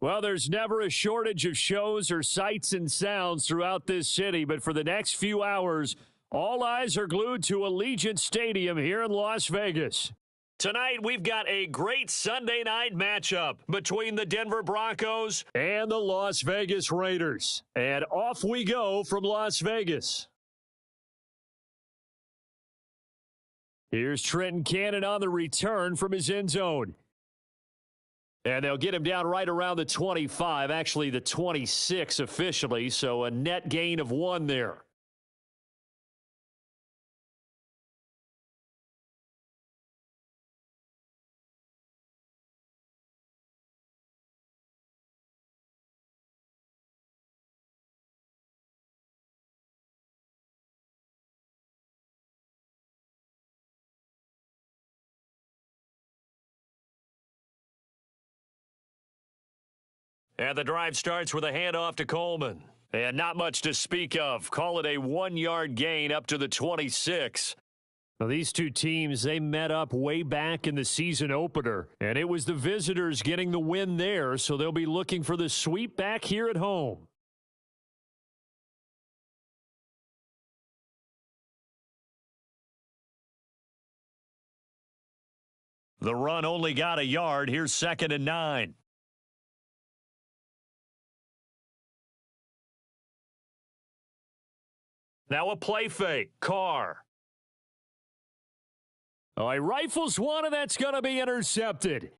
Well, there's never a shortage of shows or sights and sounds throughout this city, but for the next few hours, all eyes are glued to Allegiant Stadium here in Las Vegas. Tonight, we've got a great Sunday night matchup between the Denver Broncos and the Las Vegas Raiders. And off we go from Las Vegas. Here's Trenton Cannon on the return from his end zone. And they'll get him down right around the 25, actually the 26 officially, so a net gain of 1 there. And the drive starts with a handoff to Coleman. And not much to speak of. Call it a 1-yard gain up to the 26. Now, these two teams, they met up way back in the season opener. And it was the visitors getting the win there, so they'll be looking for the sweep back here at home. The run only got a yard. Here's 2nd and 9. Now a play fake. Carr. Oh, he rifles one, and that's going to be intercepted.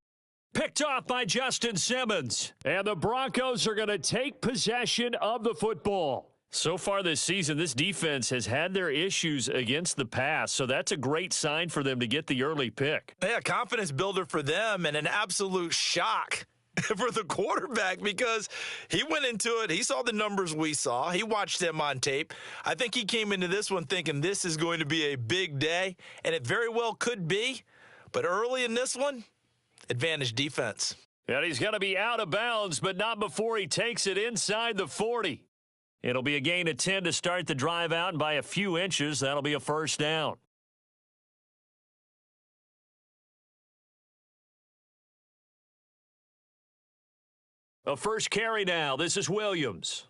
Picked off by Justin Simmons. And the Broncos are going to take possession of the football. So far this season, this defense has had their issues against the pass, so that's a great sign for them to get the early pick. Yeah, confidence builder for them and an absolute shock for the quarterback because he went into it. He saw the numbers we saw. He watched them on tape. I think he came into this one thinking this is going to be a big day, and it very well could be. But early in this one, advantage defense. And he's going to be out of bounds, but not before he takes it inside the 40. It'll be a gain of 10 to start the drive out, and by a few inches, that'll be a first down. A first carry now. This is Williams.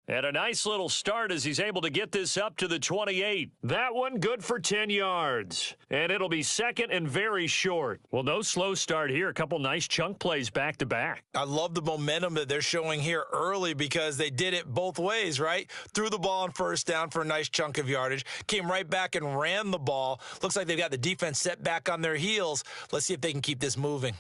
And a nice little start as he's able to get this up to the 28. That one good for 10 yards. And it'll be 2nd and very short. Well, no slow start here. A couple nice chunk plays back to back. I love the momentum that they're showing here early because they did it both ways, right? Threw the ball on first down for a nice chunk of yardage. Came right back and ran the ball. Looks like they've got the defense set back on their heels. Let's see if they can keep this moving.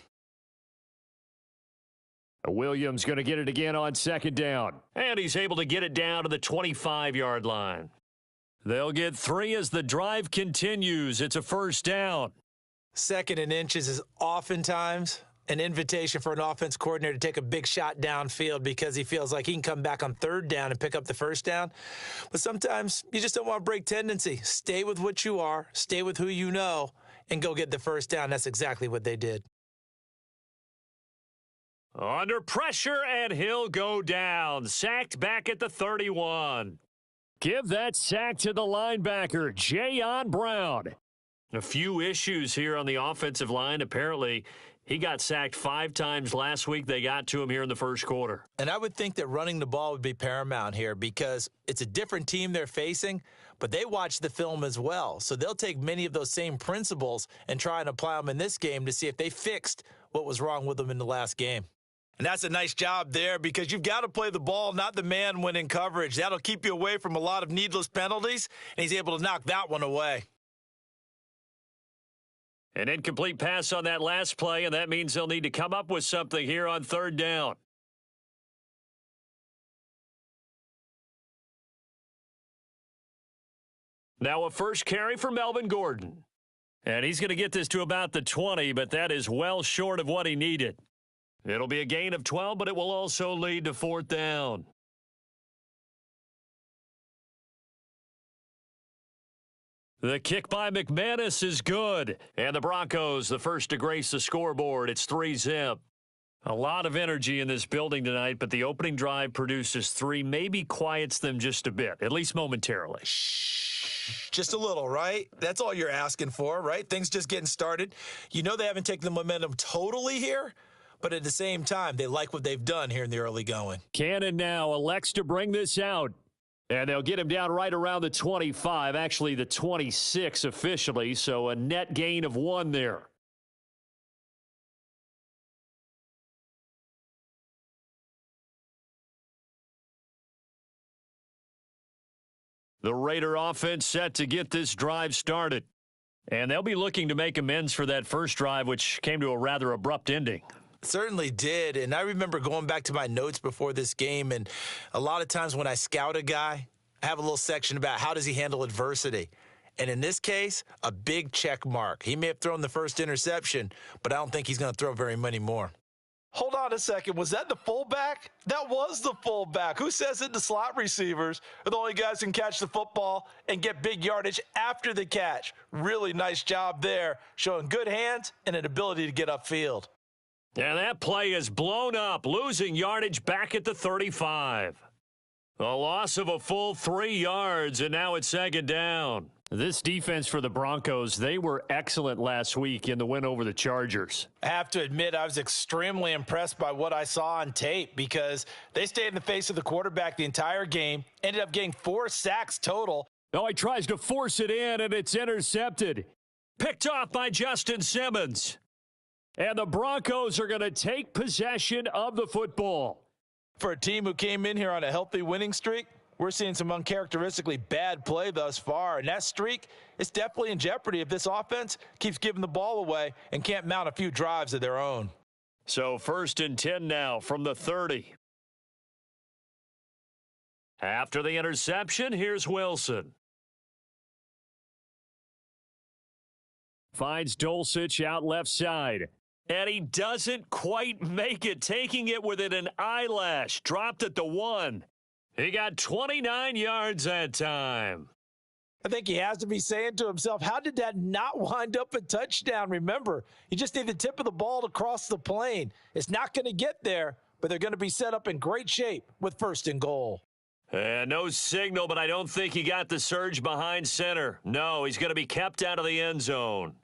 Williams going to get it again on 2nd down. And he's able to get it down to the 25-yard line. They'll get 3 as the drive continues. It's a first down. 2nd and inches is oftentimes an invitation for an offense coordinator to take a big shot downfield because he feels like he can come back on 3rd down and pick up the first down. But sometimes you just don't want to break tendency. Stay with what you are, stay with who you know, and go get the first down. That's exactly what they did. Under pressure, and he'll go down. Sacked back at the 31. Give that sack to the linebacker, Jayon Brown. A few issues here on the offensive line. Apparently, he got sacked 5 times last week. They got to him here in the first quarter. And I would think that running the ball would be paramount here because it's a different team they're facing, but they watch the film as well. So they'll take many of those same principles and try and apply them in this game to see if they fixed what was wrong with them in the last game. And that's a nice job there because you've got to play the ball, not the man when in coverage. That'll keep you away from a lot of needless penalties, and he's able to knock that one away. An incomplete pass on that last play, and that means they'll need to come up with something here on 3rd down. Now a first carry for Melvin Gordon. And he's going to get this to about the 20, but that is well short of what he needed. It'll be a gain of 12, but it will also lead to 4th down. The kick by McManus is good. And the Broncos, the first to grace the scoreboard. It's 3-zip. A lot of energy in this building tonight, but the opening drive produces 3, maybe quiets them just a bit, at least momentarily. Just a little, right? That's all you're asking for, right? Things just getting started. You know they haven't taken the momentum totally here, but at the same time, they like what they've done here in the early going. Cannon now elects to bring this out. And they'll get him down right around the 25, actually the 26 officially, so a net gain of 1 there. The Raider offense set to get this drive started. And they'll be looking to make amends for that first drive, which came to a rather abrupt ending. Certainly did, and I remember going back to my notes before this game, and a lot of times when I scout a guy, I have a little section about how does he handle adversity. And in this case, a big check mark. He may have thrown the first interception, but I don't think he's going to throw very many more. Hold on a second. Was that the fullback? That was the fullback. Who says that the slot receivers are the only guys who can catch the football and get big yardage after the catch? Really nice job there, showing good hands and an ability to get upfield. And that play is blown up, losing yardage back at the 35. A loss of a full 3 yards, and now it's second down. This defense for the Broncos, they were excellent last week in the win over the Chargers. I have to admit, I was extremely impressed by what I saw on tape because they stayed in the face of the quarterback the entire game, ended up getting 4 sacks total. Oh, he tries to force it in, and it's intercepted. Picked off by Justin Simmons. And the Broncos are going to take possession of the football. For a team who came in here on a healthy winning streak, we're seeing some uncharacteristically bad play thus far, and that streak is definitely in jeopardy if this offense keeps giving the ball away and can't mount a few drives of their own. So 1st and 10 now from the 30. After the interception, here's Wilson. Finds Dulcich out left side. And he doesn't quite make it, taking it within an eyelash. Dropped at the 1. He got 29 yards that time. I think he has to be saying to himself, how did that not wind up a touchdown? Remember, you just need the tip of the ball to cross the plane. It's not going to get there, but they're going to be set up in great shape with 1st and goal. No signal, but I don't think he got the surge behind center. No, he's going to be kept out of the end zone.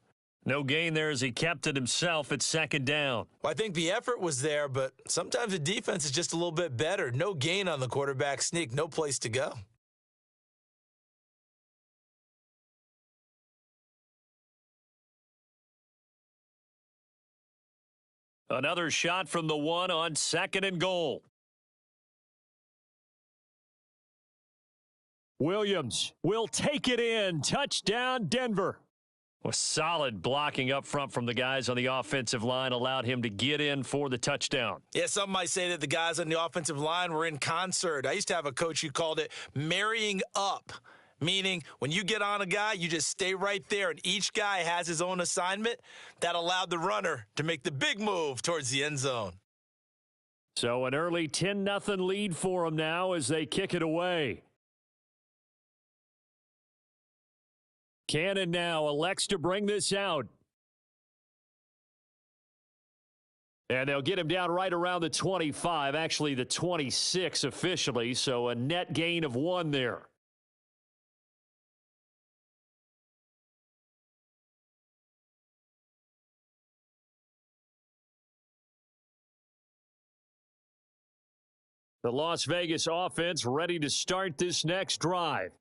No gain there as he kept it himself at 2nd down. Well, I think the effort was there, but sometimes the defense is just a little bit better. No gain on the quarterback sneak, no place to go. Another shot from the 1 on 2nd and goal. Williams will take it in. Touchdown, Denver. A solid blocking up front from the guys on the offensive line allowed him to get in for the touchdown. Yeah, some might say that the guys on the offensive line were in concert. I used to have a coach who called it marrying up, meaning when you get on a guy, you just stay right there, and each guy has his own assignment. That allowed the runner to make the big move towards the end zone. So an early 10-0 lead for them now as they kick it away. Cannon now elects to bring this out. And they'll get him down right around the 25, actually the 26 officially, so a net gain of 1 there. The Las Vegas offense ready to start this next drive.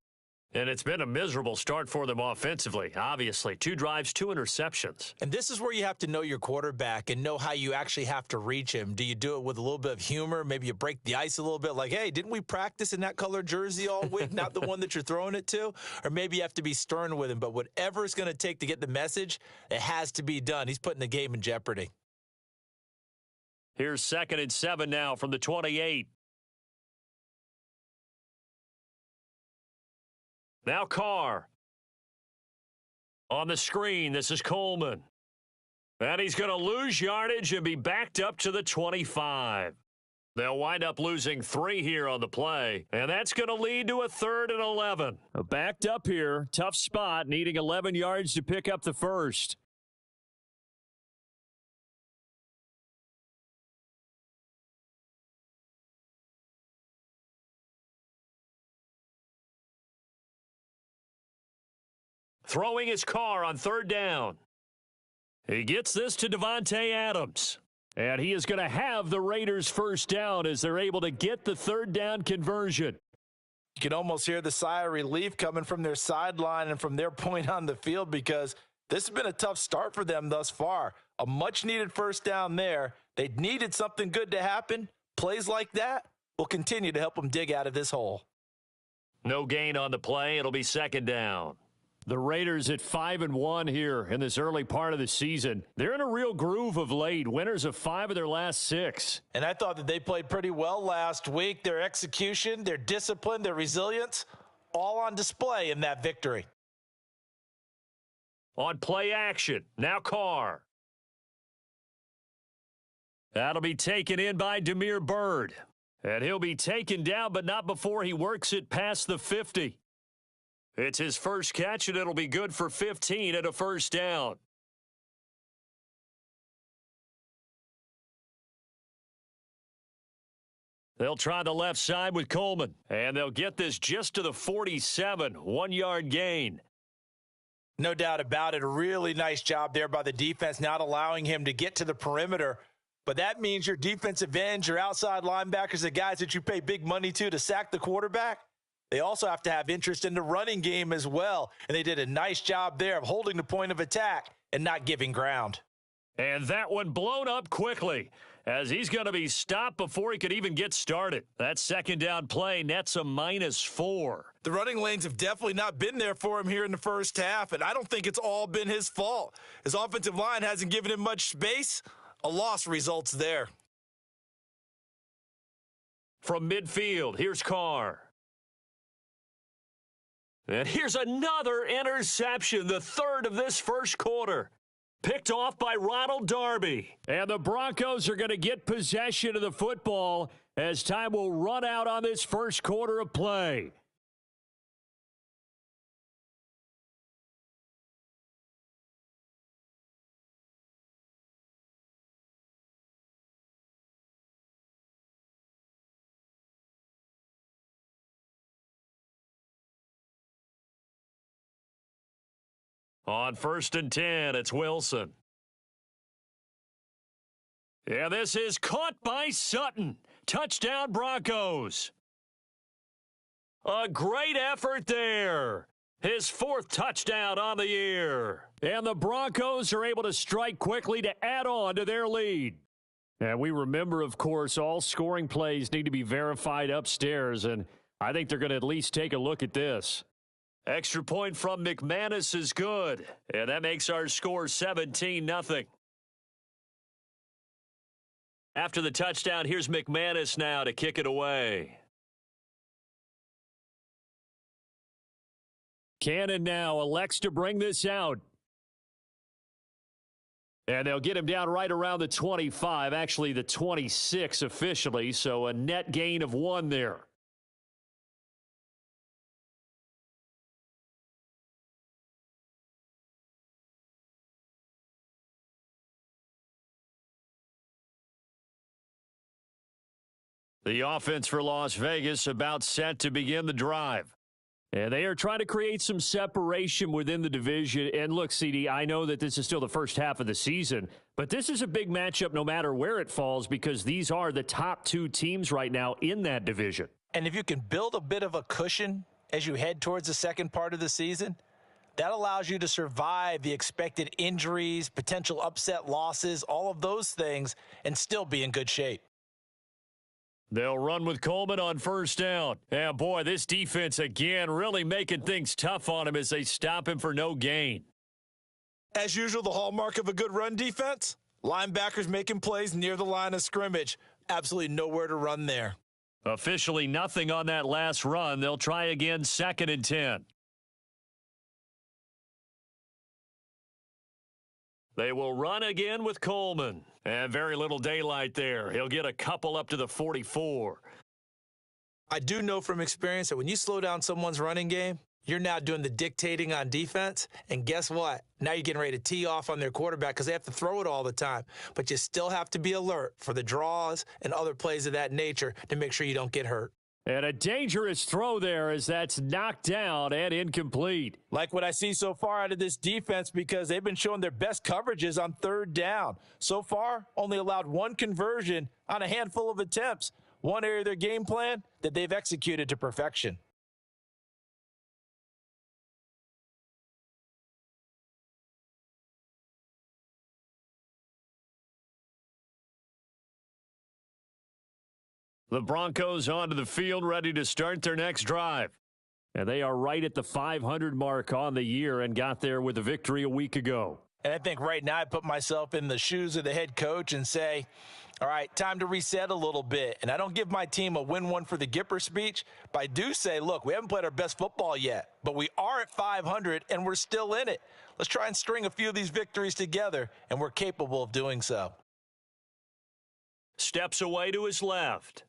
And it's been a miserable start for them offensively, obviously. 2 drives, 2 interceptions. And this is where you have to know your quarterback and know how you actually have to reach him. Do you do it with a little bit of humor? Maybe you break the ice a little bit like, hey, didn't we practice in that color jersey all week, not the one that you're throwing it to? Or maybe you have to be stern with him. But whatever it's going to take to get the message, it has to be done. He's putting the game in jeopardy. Here's 2nd and 7 now from the 28. Now Carr. On the screen, this is Coleman. And he's going to lose yardage and be backed up to the 25. They'll wind up losing 3 here on the play, and that's going to lead to a 3rd and 11. Backed up here, tough spot, needing 11 yards to pick up the first. Throwing his car on 3rd down. He gets this to Devontae Adams. And he is going to have the Raiders first down as they're able to get the third down conversion. You can almost hear the sigh of relief coming from their sideline and from their point on the field because this has been a tough start for them thus far. A much-needed first down there. They needed something good to happen. Plays like that will continue to help them dig out of this hole. No gain on the play. It'll be second down. The Raiders at 5-1 here in this early part of the season. They're in a real groove of late. Winners of 5 of their last 6. And I thought that they played pretty well last week. Their execution, their discipline, their resilience, all on display in that victory. On play action, now Carr. That'll be taken in by Damiere Byrd. And he'll be taken down, but not before he works it past the 50. It's his first catch, and it'll be good for 15 and a first down. They'll try the left side with Coleman, and they'll get this just to the 47, 1-yard gain. No doubt about it. A really nice job there by the defense, not allowing him to get to the perimeter. But that means your defensive ends, your outside linebackers, the guys that you pay big money to sack the quarterback, they also have to have interest in the running game as well. And they did a nice job there of holding the point of attack and not giving ground. And that one blown up quickly as he's going to be stopped before he could even get started. That second down play nets a -4. The running lanes have definitely not been there for him here in the first half, and I don't think it's all been his fault. His offensive line hasn't given him much space. A loss results there. From midfield, here's Carr. And here's another interception, the third of this first quarter. Picked off by Ronald Darby. And the Broncos are going to get possession of the football as time will run out on this first quarter of play. On 1st and 10, it's Wilson. Yeah, this is caught by Sutton. Touchdown, Broncos. A great effort there. His 4th touchdown on the year. And the Broncos are able to strike quickly to add on to their lead. And we remember, of course, all scoring plays need to be verified upstairs, and I think they're going to at least take a look at this. Extra point from McManus is good, and that makes our score 17-0. After the touchdown, here's McManus now to kick it away. Cannon now elects to bring this out. And they'll get him down right around the 25, actually the 26 officially, so a net gain of 1 there. The offense for Las Vegas about set to begin the drive. And they are trying to create some separation within the division. And look, CD, I know that this is still the first half of the season, but this is a big matchup no matter where it falls because these are the top 2 teams right now in that division. And if you can build a bit of a cushion as you head towards the second part of the season, that allows you to survive the expected injuries, potential upset losses, all of those things, and still be in good shape. They'll run with Coleman on 1st down. And boy, this defense again really making things tough on him as they stop him for no gain. As usual, the hallmark of a good run defense, linebackers making plays near the line of scrimmage. Absolutely nowhere to run there. Officially nothing on that last run. They'll try again 2nd and 10. They will run again with Coleman. And very little daylight there. He'll get a couple up to the 44. I do know from experience that when you slow down someone's running game, you're now doing the dictating on defense. And guess what? Now you're getting ready to tee off on their quarterback because they have to throw it all the time. But you still have to be alert for the draws and other plays of that nature to make sure you don't get hurt. And a dangerous throw there as that's knocked down and incomplete. Like what I see so far out of this defense because they've been showing their best coverages on third down. So far, only allowed one conversion on a handful of attempts. One area of their game plan that they've executed to perfection. The Broncos onto the field, ready to start their next drive. And they are right at the 500 mark on the year and got there with a victory a week ago. And I think right now I put myself in the shoes of the head coach and say, all right, time to reset a little bit. And I don't give my team a win one for the Gipper speech, but I do say, look, we haven't played our best football yet, but we are at 500 and we're still in it. Let's try and string a few of these victories together, and we're capable of doing so. Steps away to his left.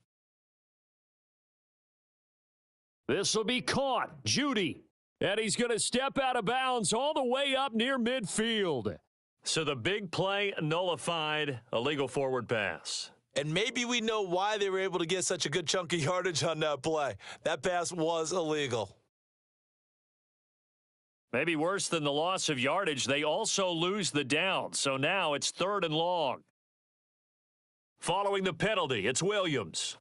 This will be caught. Judy. And he's going to step out of bounds all the way up near midfield. So the big play nullified, a legal forward pass. And maybe we know why they were able to get such a good chunk of yardage on that play. That pass was illegal. Maybe worse than the loss of yardage, they also lose the down. So now it's 3rd and long. Following the penalty, it's Williams.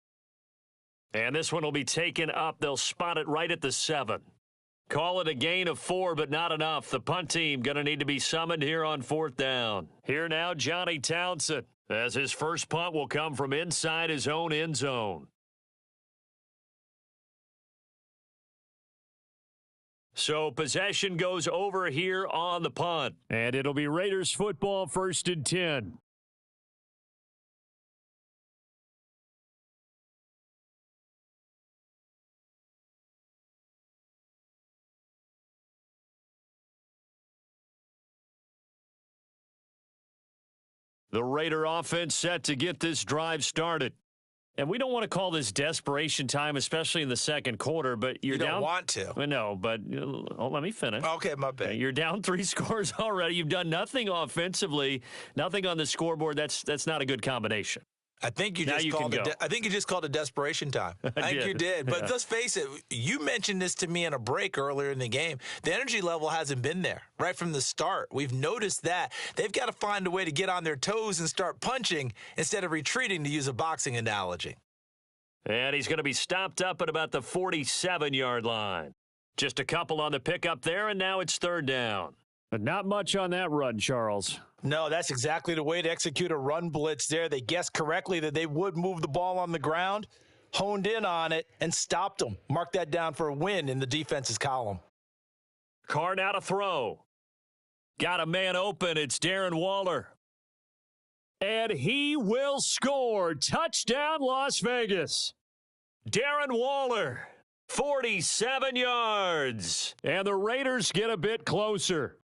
And this one will be taken up. They'll spot it right at the 7. Call it a gain of 4, but not enough. The punt team going to need to be summoned here on 4th down. Here now, Johnny Townsend, as his first punt will come from inside his own end zone. So possession goes over here on the punt. And it'll be Raiders football, 1st and 10. The Raider offense set to get this drive started. And we don't want to call this desperation time, especially in the second quarter, but you're down. You don't want to. No, but let me finish. Okay, my bad. You're down 3 scores already. You've done nothing offensively, nothing on the scoreboard. That's not a good combination. I think you just called it. I think you just called it desperation time. I think you did. But let's face it. You mentioned this to me in a break earlier in the game. The energy level hasn't been there right from the start. We've noticed that they've got to find a way to get on their toes and start punching instead of retreating, to use a boxing analogy. And he's going to be stopped up at about the 47-yard line. Just a couple on the pickup there, and now it's 3rd down. But not much on that run, Charles. No, that's exactly the way to execute a run blitz there. They guessed correctly that they would move the ball on the ground, honed in on it, and stopped them. Mark that down for a win in the defense's column. Carr now to throw. Got a man open. It's Darren Waller. And he will score. Touchdown, Las Vegas. Darren Waller, 47 yards. And the Raiders get a bit closer.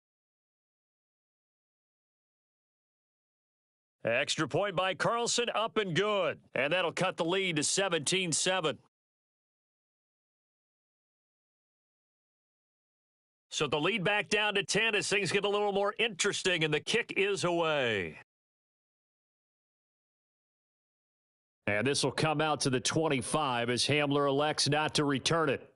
Extra point by Carlson, up and good. And that'll cut the lead to 17-7. So the lead back down to 10 as things get a little more interesting, and the kick is away. And this will come out to the 25 as Hamler elects not to return it.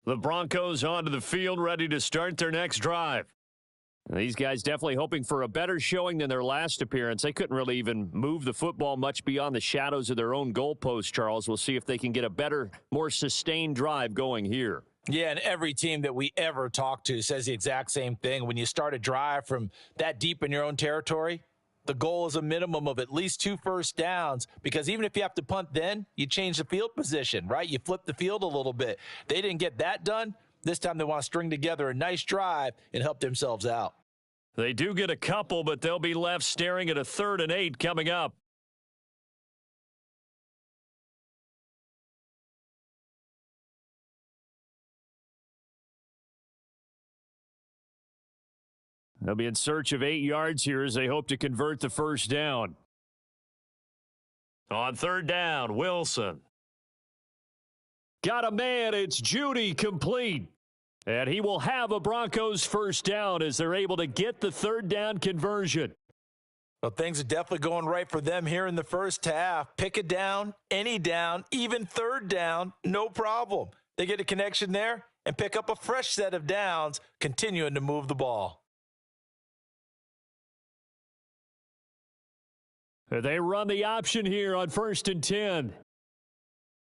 The Broncos onto the field, ready to start their next drive. These guys definitely hoping for a better showing than their last appearance. They couldn't really even move the football much beyond the shadows of their own goalpost, Charles. We'll see if they can get a better, more sustained drive going here. Yeah, and every team that we ever talk to says the exact same thing. When you start a drive from that deep in your own territory, the goal is a minimum of at least 2 first downs, because even if you have to punt then, you change the field position, right? You flip the field a little bit. They didn't get that done. This time they want to string together a nice drive and help themselves out. They do get a couple, but they'll be left staring at a 3rd and 8 coming up. They'll be in search of 8 yards here as they hope to convert the first down. On 3rd down, Wilson. Got a man, it's Judy, complete. And he will have a Broncos first down as they're able to get the 3rd down conversion. Well, things are definitely going right for them here in the first half. Pick a down, any down, even third down, no problem. They get a connection there and pick up a fresh set of downs, continuing to move the ball. They run the option here on 1st and 10.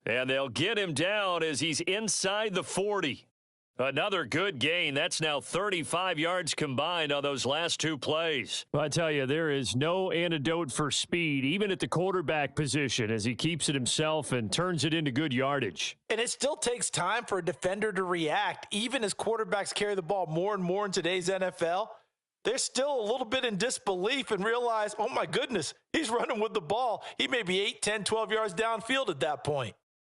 And they'll get him down as he's inside the 40. Another good gain. That's now 35 yards combined on those last two plays. I tell you, there is no antidote for speed, even at the quarterback position, as he keeps it himself and turns it into good yardage. And it still takes time for a defender to react, even as quarterbacks carry the ball more and more in today's NFL. They're still a little bit in disbelief and realize, oh my goodness, he's running with the ball. He may be 8, 10, 12 yards downfield at that point.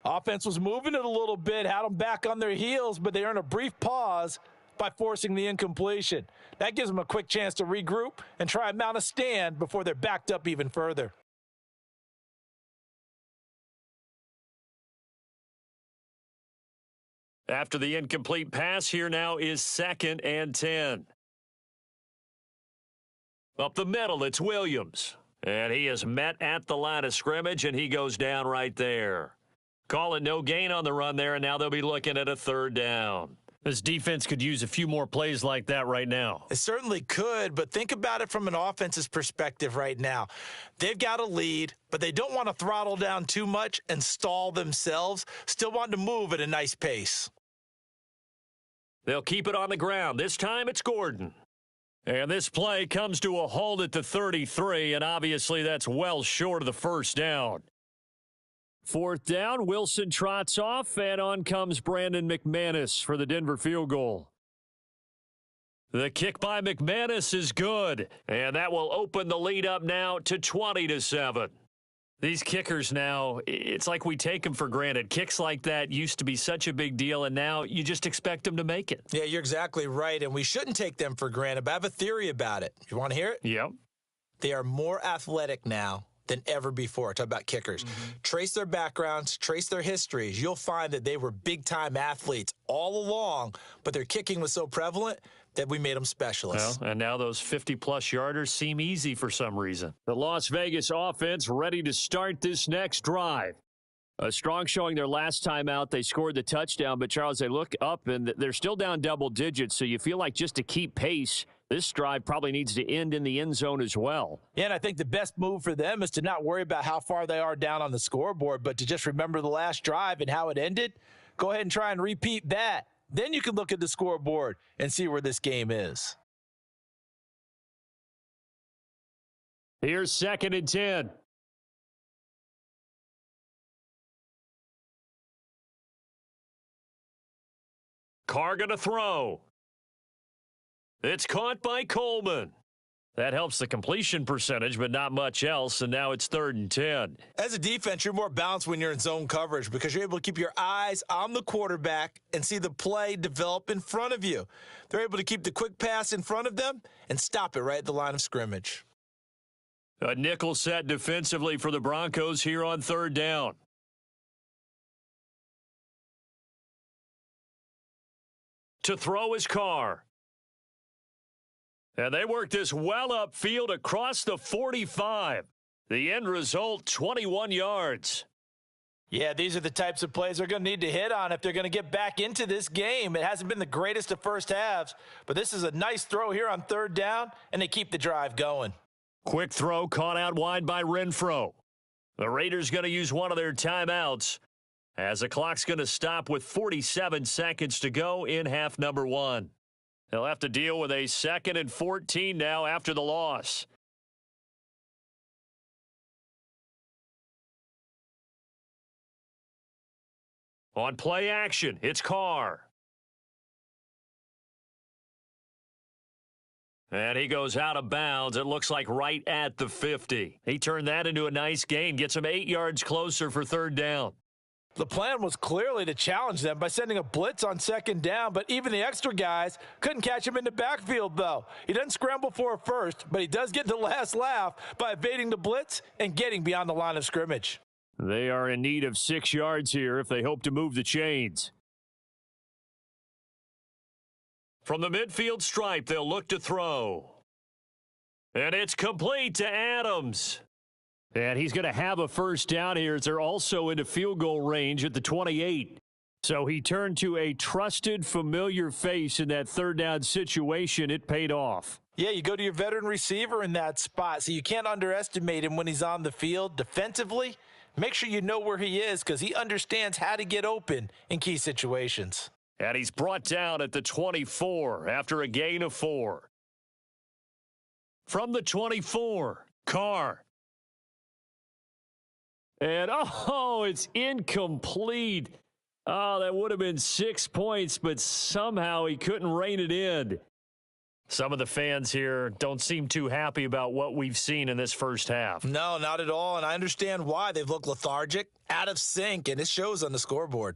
Offense was moving it a little bit, had them back on their heels, but they earn a brief pause by forcing the incompletion. That gives them a quick chance to regroup and try and mount a stand before they're backed up even further. After the incomplete pass, here now is 2nd and 10. Up the middle, it's Williams. And he is met at the line of scrimmage, and he goes down right there. Call it no gain on the run there, and now they'll be looking at a 3rd down. This defense could use a few more plays like that right now. It certainly could, but think about it from an offense's perspective right now. They've got a lead, but they don't want to throttle down too much and stall themselves. Still want to move at a nice pace. They'll keep it on the ground. This time it's Gordon. And this play comes to a halt at the 33, and obviously that's well short of the 1st down. 4th down, Wilson trots off, and on comes Brandon McManus for the Denver field goal. The kick by McManus is good, and that will open the lead up now to 20-7. These kickers now, it's like we take them for granted. Kicks like that used to be such a big deal, and now you just expect them to make it. Yeah, you're exactly right, and we shouldn't take them for granted, but I have a theory about it. You want to hear it? Yep. They are more athletic now than ever before. Talk about kickers. Trace their backgrounds, trace their histories. You'll find that they were big-time athletes all along, but their kicking was so prevalent that we made them specialists. Well, and now those 50-plus yarders seem easy for some reason. The Las Vegas offense ready to start this next drive. A strong showing their last time out. They scored the touchdown, but, Charles, they look up, and they're still down double digits, so you feel like just to keep pace, this drive probably needs to end in the end zone as well. Yeah, and I think the best move for them is to not worry about how far they are down on the scoreboard, but to just remember the last drive and how it ended. Go ahead and try and repeat that. Then you can look at the scoreboard and see where this game is. Here's 2nd and 10. Carr going to throw. It's caught by Coleman. That helps the completion percentage, but not much else, and now it's 3rd and 10. As a defense, you're more balanced when you're in zone coverage because you're able to keep your eyes on the quarterback and see the play develop in front of you. They're able to keep the quick pass in front of them and stop it right at the line of scrimmage. A nickel set defensively for the Broncos here on 3rd down. To throw is Carr. And they work this well upfield across the 45. The end result, 21 yards. Yeah, these are the types of plays they're going to need to hit on if they're going to get back into this game. It hasn't been the greatest of first halves, but this is a nice throw here on 3rd down, and they keep the drive going. Quick throw caught out wide by Renfro. The Raiders going to use one of their timeouts as the clock's going to stop with 47 seconds to go in half number 1. They'll have to deal with a 2nd and 14 now after the loss. On play action, it's Carr. And he goes out of bounds. It looks like right at the 50. He turned that into a nice gain, gets him 8 yards closer for 3rd down. The plan was clearly to challenge them by sending a blitz on 2nd down, but even the extra guys couldn't catch him in the backfield, though. He doesn't scramble for a first, but he does get the last laugh by evading the blitz and getting beyond the line of scrimmage. They are in need of 6 yards here if they hope to move the chains. From the midfield stripe, they'll look to throw. And it's complete to Adams. And he's going to have a first down here as they're also into field goal range at the 28. So he turned to a trusted, familiar face in that third down situation. It paid off. Yeah, you go to your veteran receiver in that spot, so you can't underestimate him when he's on the field. Defensively, make sure you know where he is because he understands how to get open in key situations. And he's brought down at the 24 after a gain of 4. From the 24, Carr. And, it's incomplete. Oh, that would have been 6 points, but somehow he couldn't rein it in. Some of the fans here don't seem too happy about what we've seen in this first half. No, not at all, and I understand why. They've looked lethargic, out of sync, and it shows on the scoreboard.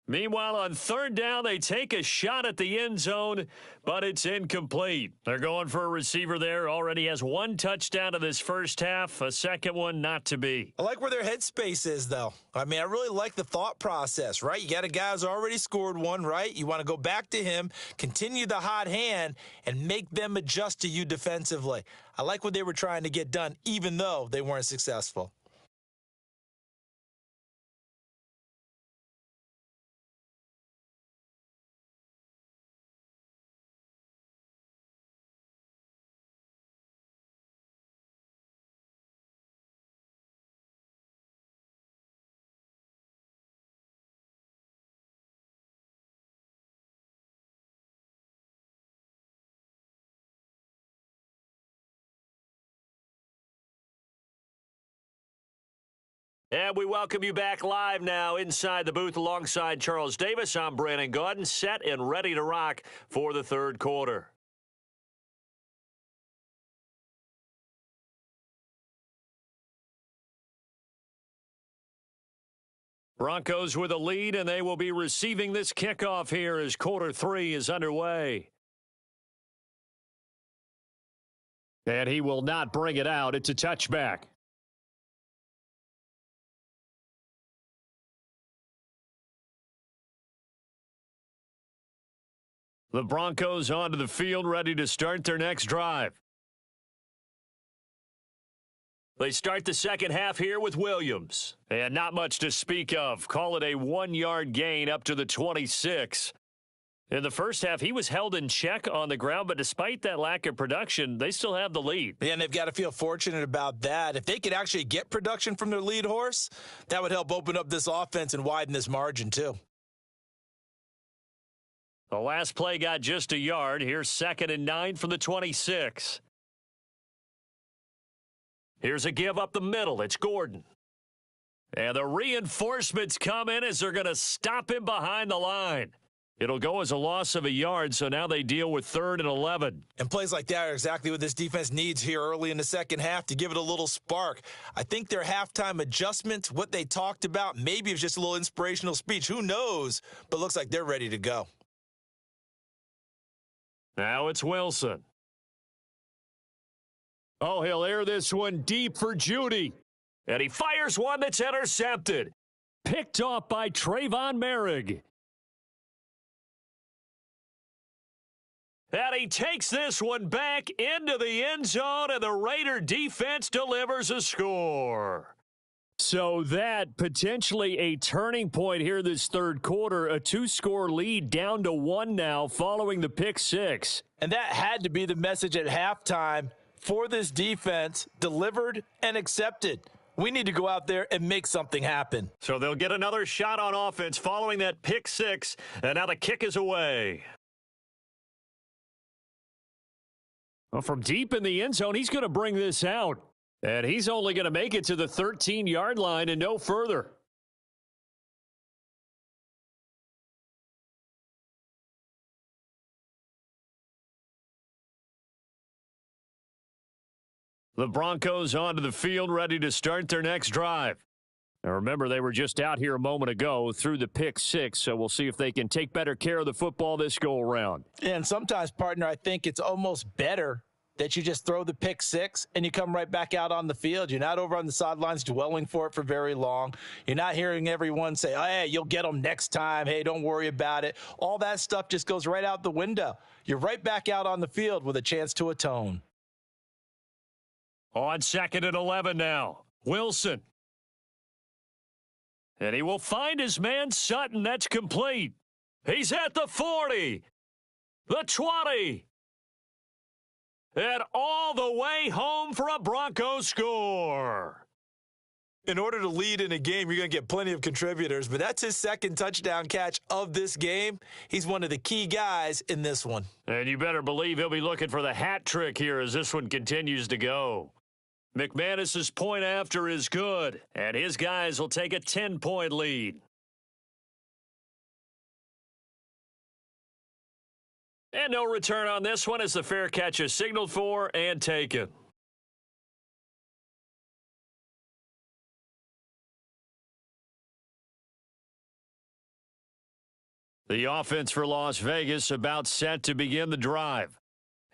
Meanwhile, on third down, they take a shot at the end zone, but it's incomplete. They're going for a receiver there. Already has 1 touchdown in this first half, a second one not to be. I like where their headspace is, though. I mean, I really like the thought process, right? You got a guy who's already scored one, right? You want to go back to him, continue the hot hand, and make them adjust to you defensively. I like what they were trying to get done, even though they weren't successful. And we welcome you back live now inside the booth alongside Charles Davis. I'm Brandon Gaudin, set and ready to rock for the third quarter. Broncos with a lead, and they will be receiving this kickoff here as quarter 3 is underway. And he will not bring it out. It's a touchback. The Broncos onto the field, ready to start their next drive. They start the second half here with Williams. And not much to speak of. Call it a 1-yard gain up to the 26. In the first half, he was held in check on the ground, but despite that lack of production, they still have the lead. Yeah, and they've got to feel fortunate about that. If they could actually get production from their lead horse, that would help open up this offense and widen this margin too. The last play got just a yard. Here's 2nd and 9 from the 26. Here's a give up the middle. It's Gordon. And the reinforcements come in as they're going to stop him behind the line. It'll go as a loss of a yard, so now they deal with 3rd and 11. And plays like that are exactly what this defense needs here early in the second half to give it a little spark. I think their halftime adjustments, what they talked about, maybe it was just a little inspirational speech. Who knows? But looks like they're ready to go. Now it's Wilson. Oh, he'll air this one deep for Judy. And he fires one that's intercepted. Picked off by Trayvon Merrick. And he takes this one back into the end zone, and the Raider defense delivers a score. So that potentially a turning point here this third quarter, a 2-score lead down to 1 now following the pick 6. And that had to be the message at halftime for this defense, delivered and accepted. We need to go out there and make something happen. So they'll get another shot on offense following that pick 6, and now the kick is away. Well, from deep in the end zone, he's going to bring this out. And he's only going to make it to the 13-yard line and no further. The Broncos onto the field, ready to start their next drive. Now remember, they were just out here a moment ago through the pick 6, so we'll see if they can take better care of the football this go-around. And sometimes, partner, I think it's almost better that you just throw the pick six and you come right back out on the field. You're not over on the sidelines dwelling for it for very long. You're not hearing everyone say, oh, hey, you'll get them next time. Hey, don't worry about it. All that stuff just goes right out the window. You're right back out on the field with a chance to atone. On 2nd and 11 now, Wilson. And he will find his man Sutton. That's complete. He's at the 40, the 20, and all the way home for a Broncos score. In order to lead in a game, you're going to get plenty of contributors, but that's his second touchdown catch of this game. He's one of the key guys in this one. And you better believe he'll be looking for the hat trick here as this one continues to go. McManus's point after is good, and his guys will take a 10-point lead. And no return on this one as the fair catch is signaled for and taken. The offense for Las Vegas about set to begin the drive.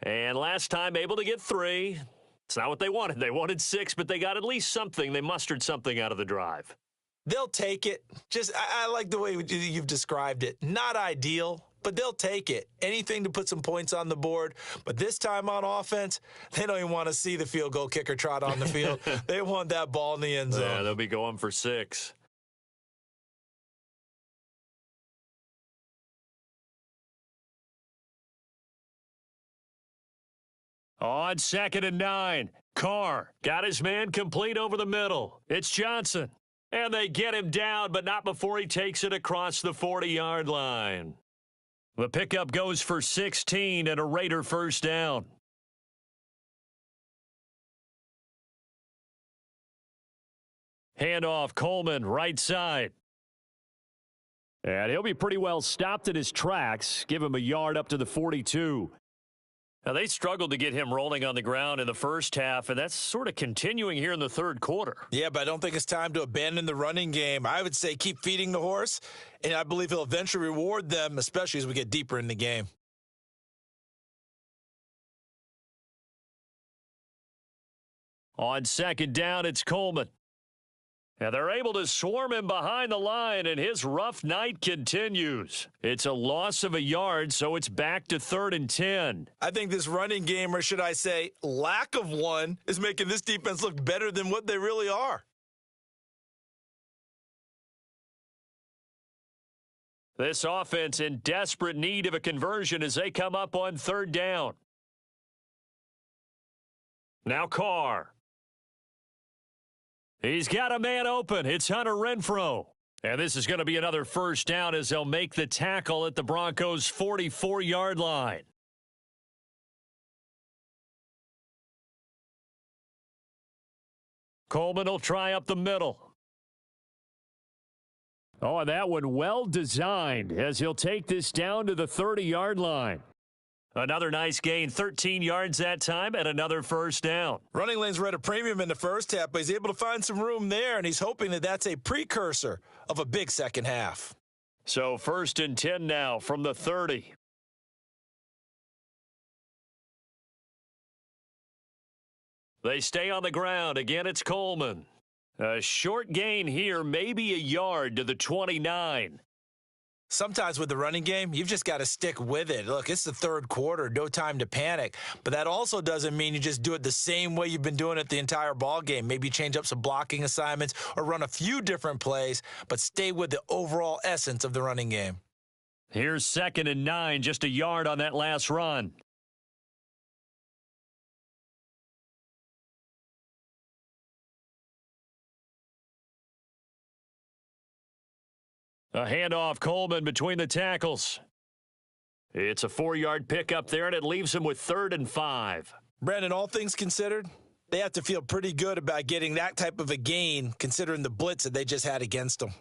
And last time able to get 3. It's not what they wanted. They wanted 6, but they got at least something. They mustered something out of the drive. They'll take it. I like the way you've described it. Not ideal, but they'll take it. Anything to put some points on the board. But this time on offense, they don't even want to see the field goal kicker trot on the field. They want that ball in the end zone. Yeah, they'll be going for 6. On 2nd and 9, Carr got his man complete over the middle. It's Johnson. And they get him down, but not before he takes it across the 40-yard line. The pickup goes for 16 and a Raider first down. Handoff, Coleman, right side. And he'll be pretty well stopped in his tracks. Give him a yard up to the 42. Now, they struggled to get him rolling on the ground in the first half, and that's sort of continuing here in the third quarter. Yeah, but I don't think it's time to abandon the running game. I would say keep feeding the horse, and I believe he'll eventually reward them, especially as we get deeper in the game. On 2nd down, it's Coleman. And they're able to swarm him behind the line, and his rough night continues. It's a loss of a yard, so it's back to 3rd and 10. I think this running game, or should I say lack of one, is making this defense look better than what they really are. This offense in desperate need of a conversion as they come up on 3rd down. Now Carr. He's got a man open. It's Hunter Renfrow. And this is going to be another first down as they'll make the tackle at the Broncos' 44-yard line. Coleman will try up the middle. Oh, and that one well designed as he'll take this down to the 30-yard line. Another nice gain, 13 yards that time, and another first down. Running lanes were at a premium in the first half, but he's able to find some room there, and he's hoping that that's a precursor of a big second half. So 1st and 10 now from the 30. They stay on the ground. Again, it's Coleman. A short gain here, maybe a yard to the 29. Sometimes with the running game, you've just got to stick with it. Look, it's the third quarter, no time to panic. But that also doesn't mean you just do it the same way you've been doing it the entire ball game. Maybe change up some blocking assignments or run a few different plays, but stay with the overall essence of the running game. Here's 2nd and 9, just a yard on that last run. A handoff, Coleman between the tackles. It's a 4-yard pickup there, and it leaves him with 3rd and 5. Brandon, all things considered, they have to feel pretty good about getting that type of a gain, considering the blitz that they just had against them.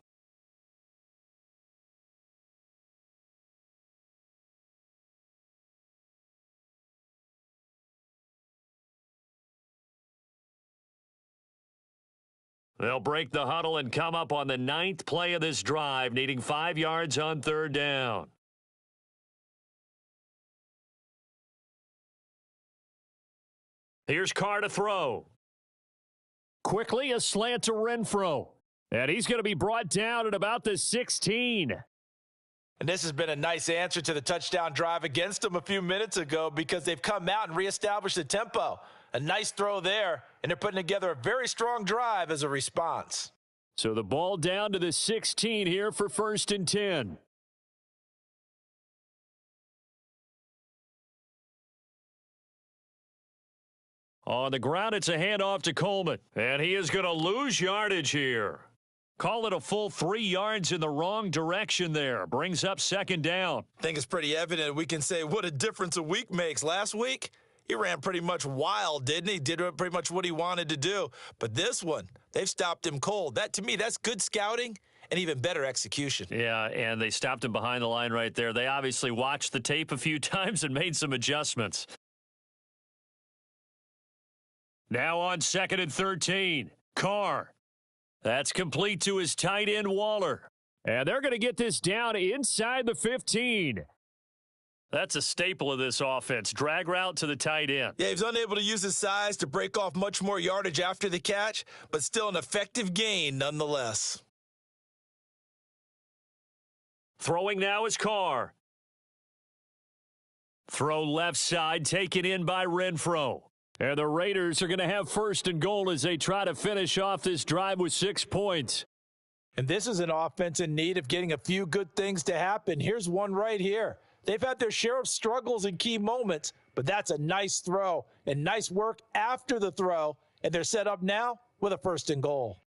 They'll break the huddle and come up on the 9th play of this drive, needing 5 yards on 3rd down. Here's Carr to throw. Quickly a slant to Renfro. And he's going to be brought down at about the 16. And this has been a nice answer to the touchdown drive against them a few minutes ago because they've come out and reestablished the tempo. A nice throw there, and they're putting together a very strong drive as a response. So the ball down to the 16 here for 1st and 10. On the ground, it's a handoff to Coleman. And he is going to lose yardage here. Call it a full 3 yards in the wrong direction there. Brings up 2nd down. I think it's pretty evident. We can say what a difference a week makes. Last week, he ran pretty much wild, didn't he? Did pretty much what he wanted to do. But this one, they've stopped him cold. That, to me, that's good scouting and even better execution. Yeah, and they stopped him behind the line right there. They obviously watched the tape a few times and made some adjustments. Now on 2nd and 13, Carr. That's complete to his tight end, Waller. And they're going to get this down inside the 15. That's a staple of this offense. Drag route to the tight end. Yeah, he's unable to use his size to break off much more yardage after the catch, but still an effective gain nonetheless. Throwing now is Carr. Throw left side, taken in by Renfro. And the Raiders are going to have 1st and goal as they try to finish off this drive with 6 points. And this is an offense in need of getting a few good things to happen. Here's one right here. They've had their share of struggles in key moments, but that's a nice throw and nice work after the throw. And they're set up now with a 1st and goal.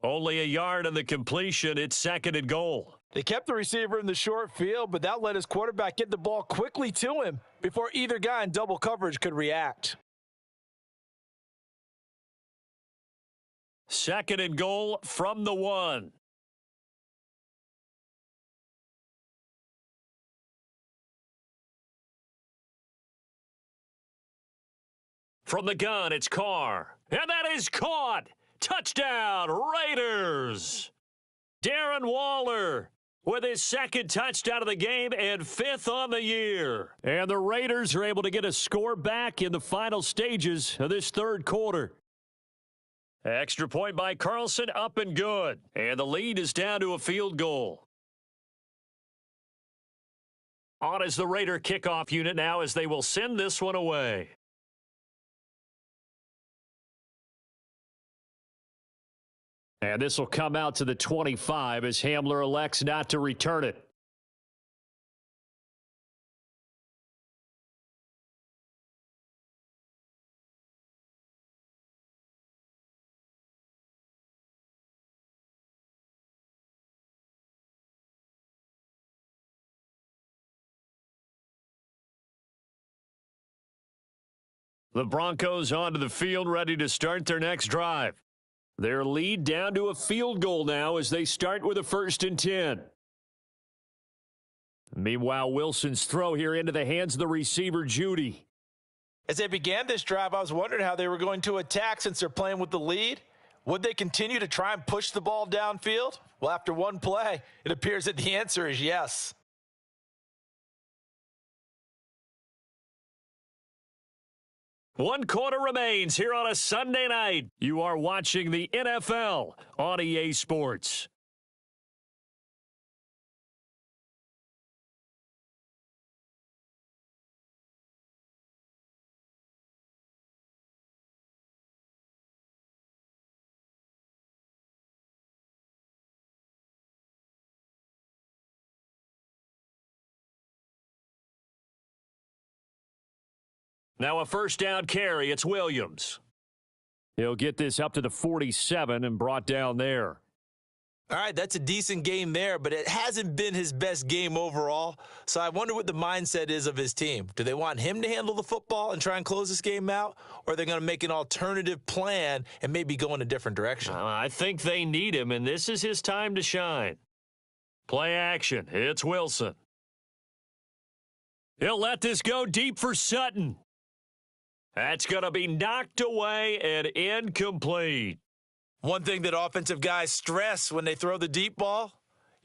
Only a yard on the completion. It's 2nd and goal. They kept the receiver in the short field, but that let his quarterback get the ball quickly to him before either guy in double coverage could react. 2nd and goal from the 1. From the gun, it's Carr. And that is caught. Touchdown, Raiders. Darren Waller with his 2nd touchdown of the game and 5th on the year. And the Raiders are able to get a score back in the final stages of this 3rd quarter. Extra point by Carlson, up and good. And the lead is down to a field goal. On is the Raider kickoff unit now as they will send this one away. And this will come out to the 25 as Hamler elects not to return it. The Broncos onto the field, ready to start their next drive. Their lead down to a field goal now as they start with a 1st and 10. Meanwhile, Wilson's throw here into the hands of the receiver, Judy. As they began this drive, I was wondering how they were going to attack since they're playing with the lead. Would they continue to try and push the ball downfield? Well, after one play, it appears that the answer is yes. One quarter remains here on a Sunday night. You are watching the NFL on EA Sports. Now a 1st down carry. It's Williams. He'll get this up to the 47 and brought down there. All right, that's a decent game there, but it hasn't been his best game overall. So I wonder what the mindset is of his team. Do they want him to handle the football and try and close this game out, or are they going to make an alternative plan and maybe go in a different direction? I think they need him, and this is his time to shine. Play action. It's Wilson. He'll let this go deep for Sutton. That's going to be knocked away and incomplete. One thing that offensive guys stress when they throw the deep ball,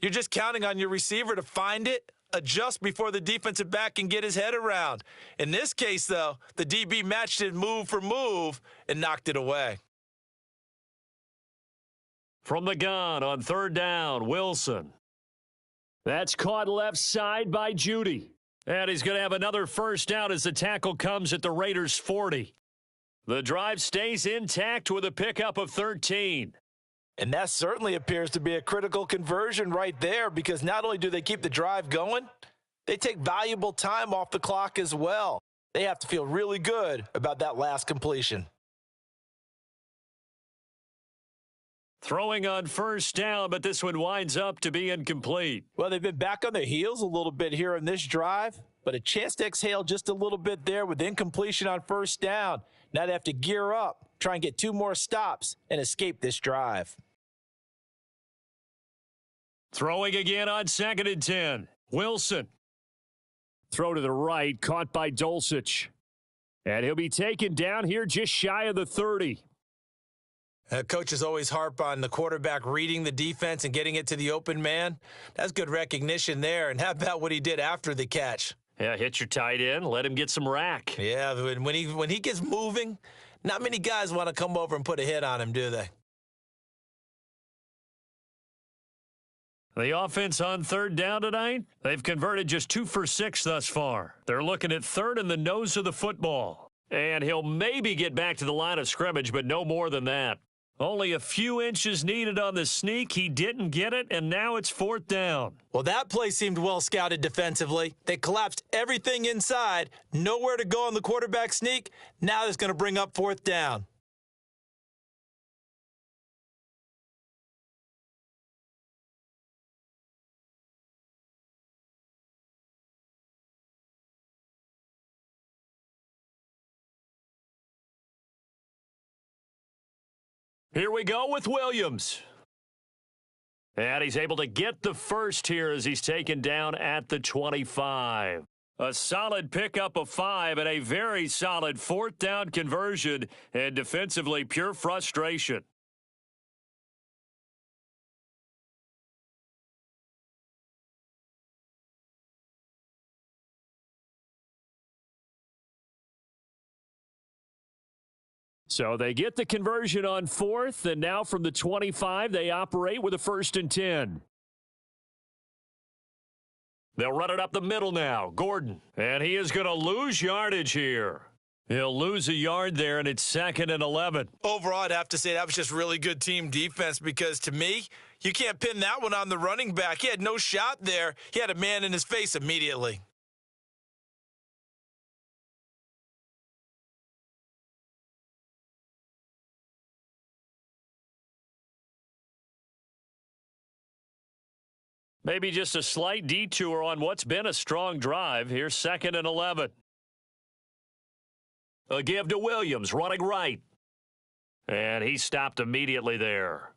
you're just counting on your receiver to find it adjust before the defensive back can get his head around. In this case, though, the DB matched it move for move and knocked it away. From the gun on third down, Wilson. That's caught left side by Judy. And he's going to have another first down as the tackle comes at the Raiders' 40. The drive stays intact with a pickup of 13. And that certainly appears to be a critical conversion right there, because not only do they keep the drive going, they take valuable time off the clock as well. They have to feel really good about that last completion. Throwing on first down, but this one winds up to be incomplete. Well, they've been back on their heels a little bit here in this drive, but a chance to exhale just a little bit there with incompletion on first down. Now they have to gear up, try and get 2 more stops, and escape this drive. Throwing again on 2nd and 10. Wilson. Throw to the right, caught by Dulcich. And he'll be taken down here just shy of the 30. Coaches always harp on the quarterback reading the defense and getting it to the open man. That's good recognition there. And how about what he did after the catch? Yeah, hit your tight end, let him get some rack. Yeah, when he gets moving, not many guys want to come over and put a hit on him, do they? The offense on third down tonight, they've converted just 2 for 6 thus far. They're looking at third in the nose of the football. And he'll maybe get back to the line of scrimmage, but no more than that. Only a few inches needed on the sneak. He didn't get it, and now it's 4th down. Well, that play seemed well scouted defensively. They collapsed everything inside. Nowhere to go on the quarterback sneak. Now it's going to bring up 4th down. Here we go with Williams. And he's able to get the first here as he's taken down at the 25. A solid pickup of 5 and a very solid 4th down conversion, and defensively pure frustration. So they get the conversion on 4th, and now from the 25, they operate with a 1st and 10. They'll run it up the middle now. Gordon. And he is going to lose yardage here. He'll lose a yard there, and it's 2nd and 11. Overall, I'd have to say that was just really good team defense, because to me, you can't pin that one on the running back. He had no shot there. He had a man in his face immediately. Maybe just a slight detour on what's been a strong drive. Here's 2nd and 11. A give to Williams, running right. And he stopped immediately there.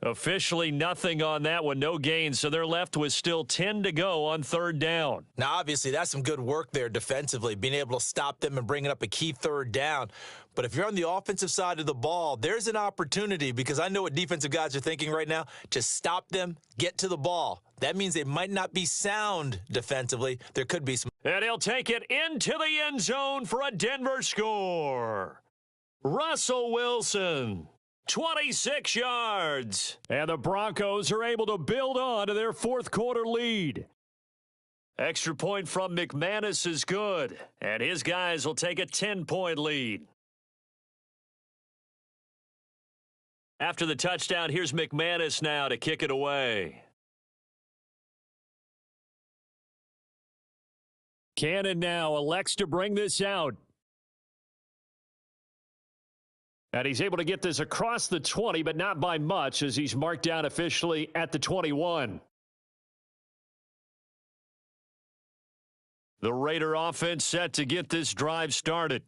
Officially nothing on that one, no gain, so they're left with still 10 to go on 3rd down. Now, obviously, that's some good work there defensively, being able to stop them and bringing up a key 3rd down. But if you're on the offensive side of the ball, there's an opportunity, because I know what defensive guys are thinking right now. Just stop them, get to the ball. That means they might not be sound defensively. There could be some. And he'll take it into the end zone for a Denver score. Russell Wilson. 26 yards. And the Broncos are able to build on to their 4th quarter lead. Extra point from McManus is good. And his guys will take a 10-point lead. After the touchdown, here's McManus now to kick it away. Cannon now elects to bring this out. And he's able to get this across the 20, but not by much, as he's marked down officially at the 21. The Raider offense set to get this drive started.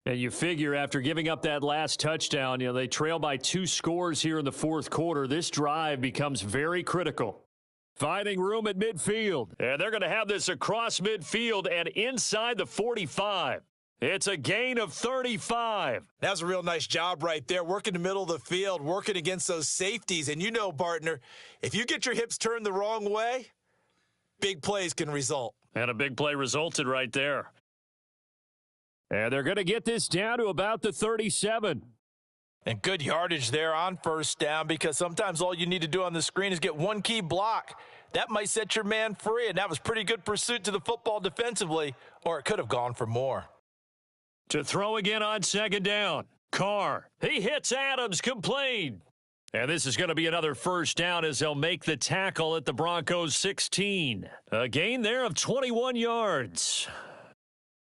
And you figure after giving up that last touchdown, they trail by 2 scores here in the 4th quarter. This drive becomes very critical. Finding room at midfield. And they're going to have this across midfield and inside the 45. It's a gain of 35. That's a real nice job right there, working the middle of the field, working against those safeties. And you know, partner, if you get your hips turned the wrong way, big plays can result. And a big play resulted right there. And they're going to get this down to about the 37. And good yardage there on first down, because sometimes all you need to do on the screen is get one key block. That might set your man free, and that was pretty good pursuit to the football defensively, or it could have gone for more. To throw again on second down. Carr. He hits Adams, complete. And this is going to be another first down as they'll make the tackle at the Broncos 16. A gain there of 21 yards.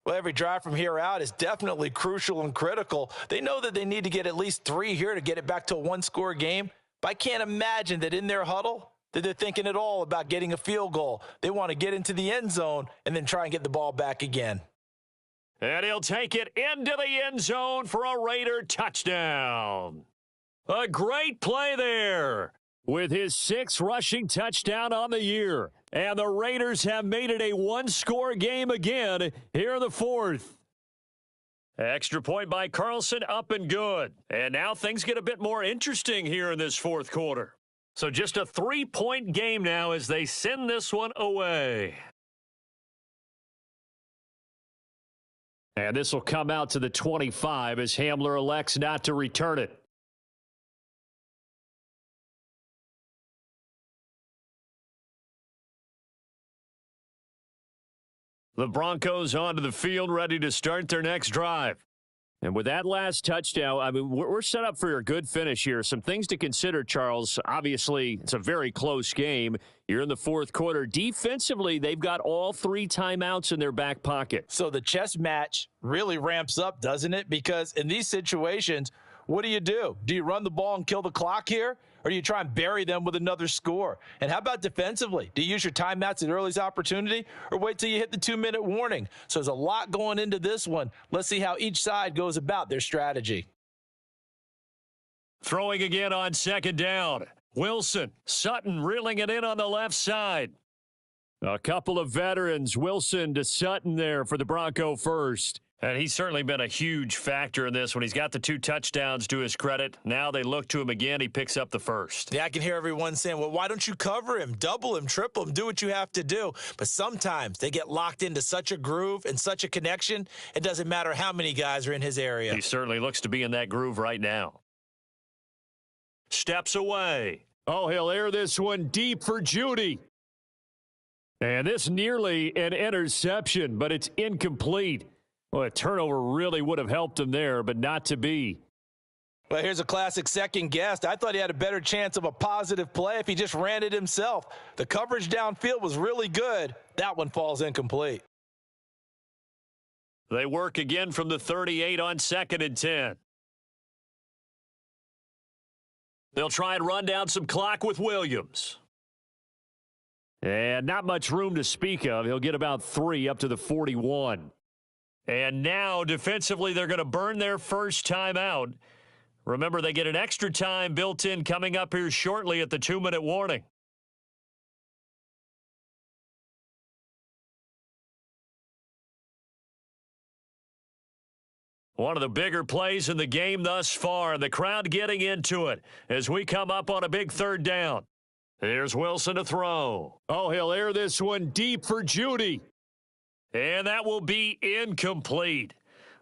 Well, every drive from here out is definitely crucial and critical. They know that they need to get at least 3 here to get it back to a one-score game. But I can't imagine that in their huddle that they're thinking at all about getting a field goal. They want to get into the end zone and then try and get the ball back again. And he'll take it into the end zone for a Raider touchdown. A great play there with his 6th rushing touchdown on the year. And the Raiders have made it a one-score game again here in the 4th. Extra point by Carlson, up and good. And now things get a bit more interesting here in this 4th quarter. So just a 3-point game now as they send this one away. And this will come out to the 25 as Hamler elects not to return it. The Broncos onto the field, ready to start their next drive. And with that last touchdown, I mean, we're set up for a good finish here. Some things to consider, Charles. Obviously, it's a very close game. You're in the 4th quarter. Defensively, they've got all 3 timeouts in their back pocket. So the chess match really ramps up, doesn't it? Because in these situations, what do? Do you run the ball and kill the clock here? Or do you try and bury them with another score? And how about defensively? Do you use your timeouts at early's opportunity or wait till you hit the 2-minute warning? So there's a lot going into this one. Let's see how each side goes about their strategy. Throwing again on second down. Wilson. Sutton reeling it in on the left side. A couple of veterans. Wilson to Sutton there for the Bronco first. And he's certainly been a huge factor in this when he's got the 2 touchdowns to his credit. Now they look to him again. He picks up the first. Yeah, I can hear everyone saying, well, why don't you cover him, double him, triple him, do what you have to do. But sometimes they get locked into such a groove and such a connection, it doesn't matter how many guys are in his area. He certainly looks to be in that groove right now. Steps away. Oh, he'll air this one deep for Judy. And this nearly an interception, but it's incomplete. Well, a turnover really would have helped him there, but not to be. Well, here's a classic second guess. I thought he had a better chance of a positive play if he just ran it himself. The coverage downfield was really good. That one falls incomplete. They work again from the 38 on 2nd and 10. They'll try and run down some clock with Williams. And not much room to speak of. He'll get about 3 up to the 41. And now, defensively, they're going to burn their first time out. Remember, they get an extra time built in coming up here shortly at the 2-minute warning. One of the bigger plays in the game thus far, and the crowd getting into it as we come up on a big 3rd down. Here's Wilson to throw. Oh, he'll air this one deep for Judy. And that will be incomplete.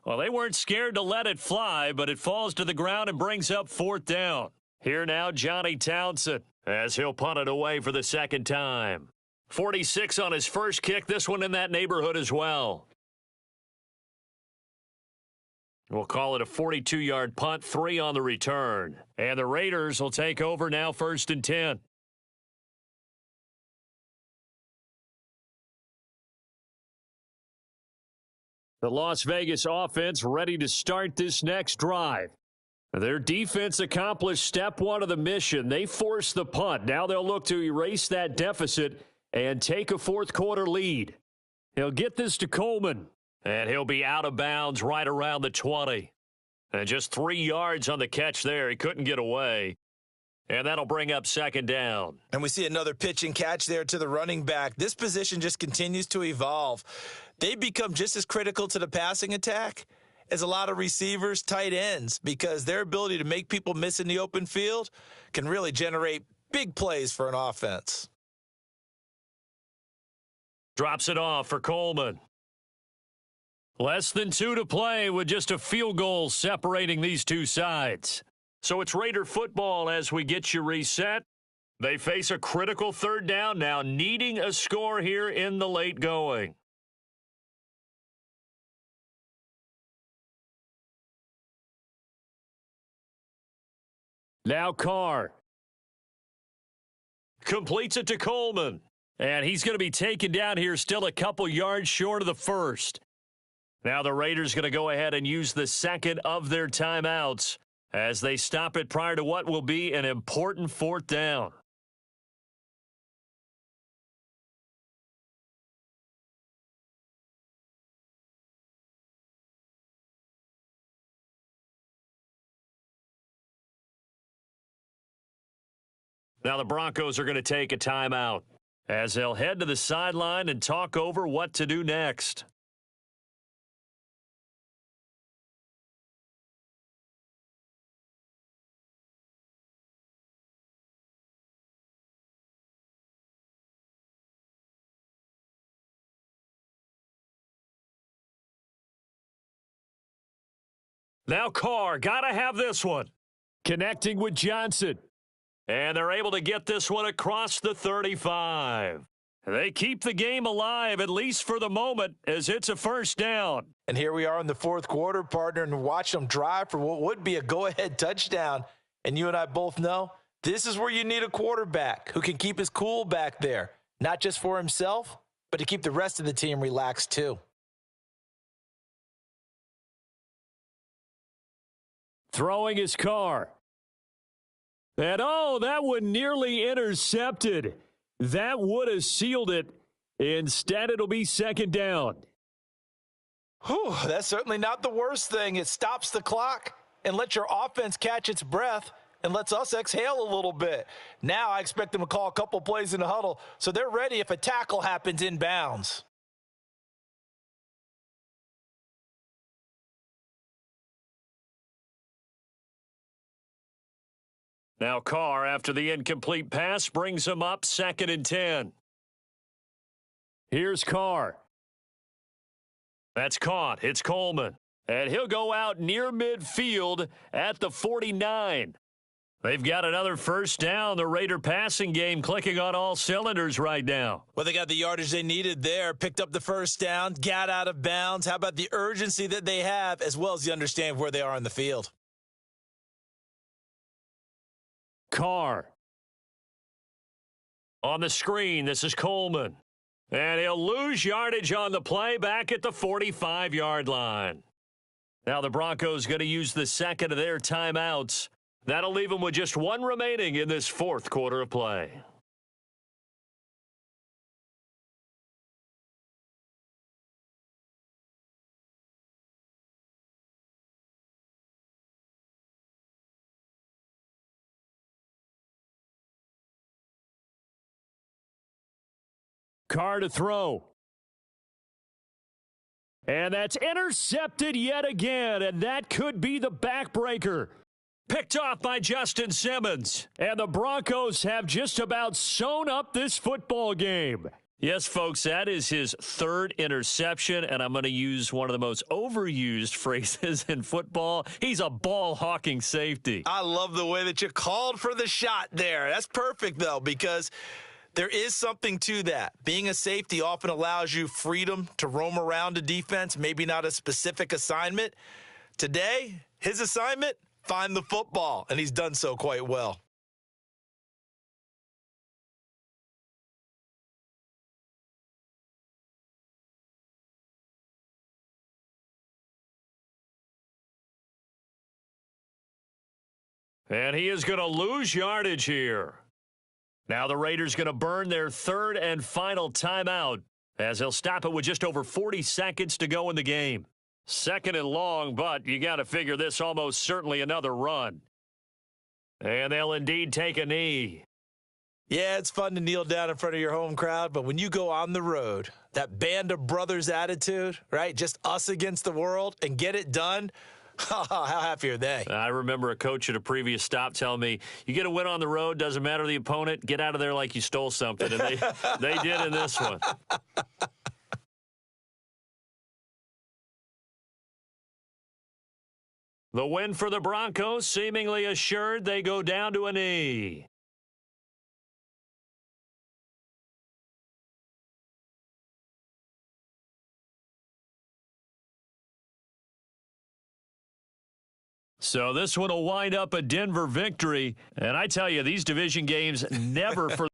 Well, they weren't scared to let it fly, but it falls to the ground and brings up 4th down. Here now, Johnny Townsend, as he'll punt it away for the 2nd time. 46 on his first kick, this one in that neighborhood as well. We'll call it a 42-yard punt, 3 on the return. And the Raiders will take over now 1st and 10. The Las Vegas offense ready to start this next drive. Their defense accomplished step 1 of the mission. They forced the punt. Now they'll look to erase that deficit and take a 4th quarter lead. He'll get this to Coleman, and he'll be out of bounds right around the 20. And just 3 yards on the catch there. He couldn't get away. And that'll bring up 2nd down. And we see another pitch and catch there to the running back. This position just continues to evolve. They become just as critical to the passing attack as a lot of receivers, tight ends, because their ability to make people miss in the open field can really generate big plays for an offense. Drops it off for Coleman. Less than 2 to play with just a field goal separating these two sides. So it's Raider football as we get you reset. They face a critical third down now, needing a score here in the late going. Now Carr. Completes it to Coleman. And he's going to be taken down here still a couple yards short of the first. Now the Raiders going to go ahead and use the second of their timeouts as they stop it prior to what will be an important fourth down. Now the Broncos are going to take a timeout as they'll head to the sideline and talk over what to do next. Now Carr, got to have this one. Connecting with Johnson. And they're able to get this one across the 35. They keep the game alive, at least for the moment, as it's a first down. And here we are in the fourth quarter, partner, and watch them drive for what would be a go-ahead touchdown. And you and I both know this is where you need a quarterback who can keep his cool back there, not just for himself, but to keep the rest of the team relaxed too. Throwing his Carr. And that one nearly intercepted. That would have sealed it. Instead, it'll be second down. Whew, that's certainly not the worst thing. It stops the clock and lets your offense catch its breath and lets us exhale a little bit. Now I expect them to call a couple plays in the huddle so they're ready if a tackle happens in bounds. Now Carr, after the incomplete pass, brings him up 2nd and 10. Here's Carr. That's caught. It's Coleman. And he'll go out near midfield at the 49. They've got another first down. The Raider passing game clicking on all cylinders right now. Well, they got the yardage they needed there, picked up the first down, got out of bounds. How about the urgency that they have, as well as the understanding of where they are in the field? Carr. On the screen, this is Coleman. And he'll lose yardage on the play back at the 45-yard line. Now the Broncos going to use the second of their timeouts. That'll leave them with just one remaining in this fourth quarter of play. Carr to throw. And that's intercepted yet again, and that could be the backbreaker. Picked off by Justin Simmons. And the Broncos have just about sewn up this football game. Yes, folks, that is his third interception, and I'm going to use one of the most overused phrases in football. He's a ball-hawking safety. I love the way that you called for the shot there. That's perfect, though, because there is something to that. Being a safety often allows you freedom to roam around a defense, maybe not a specific assignment. Today, his assignment, find the football, and he's done so quite well. And he is going to lose yardage here. Now the Raiders going to burn their third and final timeout as they'll stop it with just over 40 seconds to go in the game. Second and long, but you got to figure this almost certainly another run. And they'll indeed take a knee. Yeah, it's fun to kneel down in front of your home crowd, but when you go on the road, that band of brothers attitude, right? Just us against the world and get it done. How happy are they? I remember a coach at a previous stop telling me, you get a win on the road, doesn't matter the opponent, get out of there like you stole something. And they did in this one. The win for the Broncos, seemingly assured, they go down to a knee. So this one will wind up a Denver victory. And I tell you, these division games never for